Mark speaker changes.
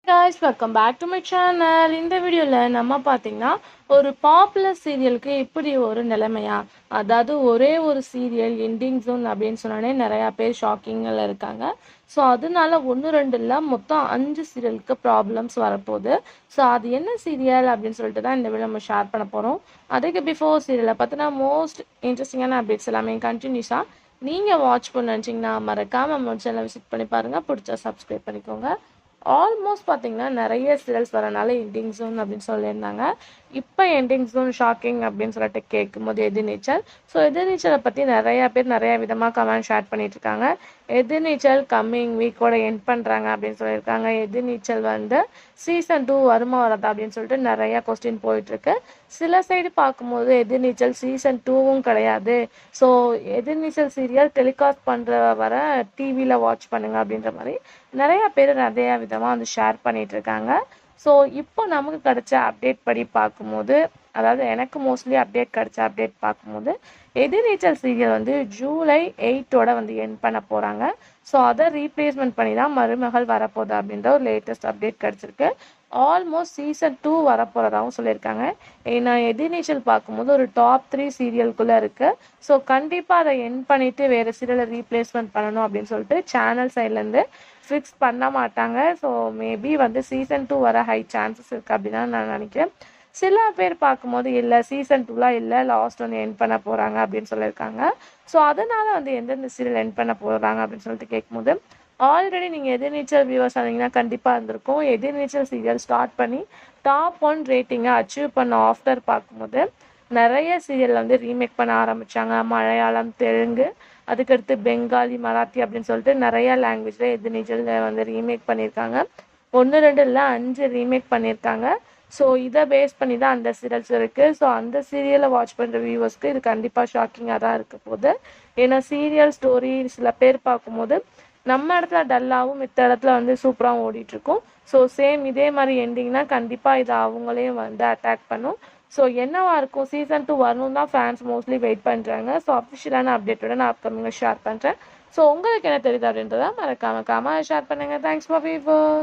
Speaker 1: guys, welcome back to my channel. இந்த வீடியோவில் நம்ம பார்த்தீங்கன்னா ஒரு பாப்புலர் சீரியலுக்கு இப்படி ஒரு நிலைமையா, அதாவது ஒரே ஒரு சீரியல் எண்டிங் ஜோன் அப்படின்னு சொன்னாலே நிறையா பேர் ஷாக்கிங்கில் இருக்காங்க. ஸோ அதனால ஒன்று ரெண்டு இல்லை, மொத்தம் 5 சீரியலுக்கு ப்ராப்ளம்ஸ் வரப்போகுது. ஸோ அது என்ன சீரியல் அப்படின்னு சொல்லிட்டு தான் இந்த வீடியோ நம்ம ஷேர் பண்ண போகிறோம். அதுக்கு பிஃபோர் சீரியலை பார்த்தினா மோஸ்ட் இன்ட்ரெஸ்டிங்கான அப்டேட்ஸ் எல்லாமே கண்டினியூஸாக நீங்கள் வாட்ச் பண்ண நினச்சிங்கன்னா மறக்காமல் நம்ம சேனலை விசிட் பண்ணி பாருங்கள். பிடிச்சா சப்ஸ்கிரைப் பண்ணிக்கோங்க. ஆல்மோஸ்ட் பார்த்தீங்கன்னா நிறைய சீரியல்ஸ் வரனால எண்டிங் ஜோன் அப்படின்னு சொல்லியிருந்தாங்க. இப்போ எண்டிங் ஜோன் ஷாக்கிங் அப்படின்னு சொல்லிட்டு கேட்கும்போது எதிர்நீச்சல். ஸோ எதிர்நீச்சலை பற்றி நிறையா பேர் நிறையா விதமாக கமெண்ட் ஷேர் பண்ணிட்டு இருக்காங்க. எதிர்நீச்சல் கம்மிங் வீக்கோட எண்ட் பண்ணுறாங்க அப்படின்னு சொல்லியிருக்காங்க. எதிர்நீச்சல் வந்து சீசன் 2 வருமா வராதா அப்படின்னு சொல்லிட்டு நிறையா கொஸ்டின் போயிட்டுருக்கு. சில சைடு பார்க்கும்போது எதிர்நீச்சல் சீசன் 2வும் கிடையாது, ஸோ எதிர்நீச்சல் சீரியல் டெலிகாஸ்ட் பண்ணுற வர டிவியில் வாட்ச் பண்ணுங்க அப்படின்ற மாதிரி நிறையா பேர் நிறையா விதமாக வந்து ஷேர் பண்ணிட்டு இருக்காங்க. ஸோ இப்போ நமக்கு கிடைச்ச அப்டேட் படி பார்க்கும்போது, அதாவது எனக்கு மோஸ்ட்லி அப்டேட் கிடைச்ச அப்டேட் பார்க்கும்போது எதிர்நீச்சல் சீரியல் வந்து ஜூலை 8ஓட வந்து எண்ட் பண்ண போகிறாங்க. ஸோ அதை ரீப்ளேஸ்மெண்ட் பண்ணி தான் மருமகள் வரப்போகுது அப்படின்ற ஒரு லேட்டஸ்ட் அப்டேட் கிடச்சிருக்கு. ஆல்மோஸ்ட் சீசன் 2 வரப்போகிறதாகவும் சொல்லியிருக்காங்க. ஏன்னா எதிர்நீச்சல் பார்க்கும்போது ஒரு டாப் 3 சீரியலுக்குள்ளே இருக்குது. ஸோ கண்டிப்பாக அதை எண்ட் பண்ணிவிட்டு வேறு சீரியலை ரீப்ளேஸ்மெண்ட் பண்ணணும் அப்படின்னு சொல்லிட்டு சேனல் சைட்லேருந்து ஃபிக்ஸ் பண்ண மாட்டாங்க. ஸோ மேபி வந்து சீசன் 2 வர ஹை சான்சஸ் இருக்குது அப்படின்னு தான் நான் நினைக்கிறேன். சில பேர் பார்க்கும்போது இல்லை சீசன் 2லாம் இல்லை, லாஸ்ட் வந்து எண்ட் பண்ண போகிறாங்க அப்படின்னு சொல்லியிருக்காங்க. ஸோ அதனால் வந்து எந்தெந்த சீரியல் எண்ட் பண்ண போகிறாங்க அப்படின்னு சொல்லிட்டு கேட்கும்போது, ஆல்ரெடி நீங்கள் எதிர்நீச்சல் வியூவர்ஸ் ஆனீங்கன்னா கண்டிப்பாக இருந்திருக்கும். எதிர்நீச்சல் சீரியல் ஸ்டார்ட் பண்ணி டாப் 1 ரேட்டிங்கை அச்சீவ் பண்ண ஆஃப்டர் பார்க்கும்போது நிறைய சீரியல் வந்து ரீமேக் பண்ண ஆரம்பித்தாங்க. மலையாளம், தெலுங்கு, அதுக்கடுத்து பெங்காலி, மராத்தி அப்படின்னு சொல்லிட்டு நிறையா லாங்குவேஜில் எதிர்நீச்சல் வந்து ரீமேக் பண்ணியிருக்காங்க. 1 2 இல்லை 5 ரீமேக் பண்ணியிருக்காங்க. ஸோ இதை பேஸ் பண்ணி தான் அந்த சீரியல்ஸ் இருக்குது. ஸோ அந்த சீரியலை வாட்ச் பண்ணுற வியூவர்ஸ்க்கு இது கண்டிப்பாக ஷாக்கிங்காக தான் இருக்க போகுது. ஏன்னா சீரியல் ஸ்டோரி சில பேர் பார்க்கும்போது நம்ம இடத்துல டல்லாகவும் மித்த இடத்துல வந்து சூப்பராகவும் ஓடிட்டுருக்கும். ஸோ சேம் இதே மாதிரி எண்டிங்னா கண்டிப்பாக இதை அவங்களே வந்து அட்டாக் பண்ணும். ஸோ என்னவா இருக்கும், சீசன் 2 வரணும் தான் ஃபேன்ஸ் மோஸ்ட்லி வெயிட் பண்ணுறாங்க. ஸோ அஃபிஷியலான அப்டேட்டோட நான் அப்கமிங்காக ஷேர் பண்ணுறேன். ஸோ உங்களுக்கு என்ன தெரியுது அப்படின்றத மறக்காம ஷேர் பண்ணுங்கள். Thanks for viewers.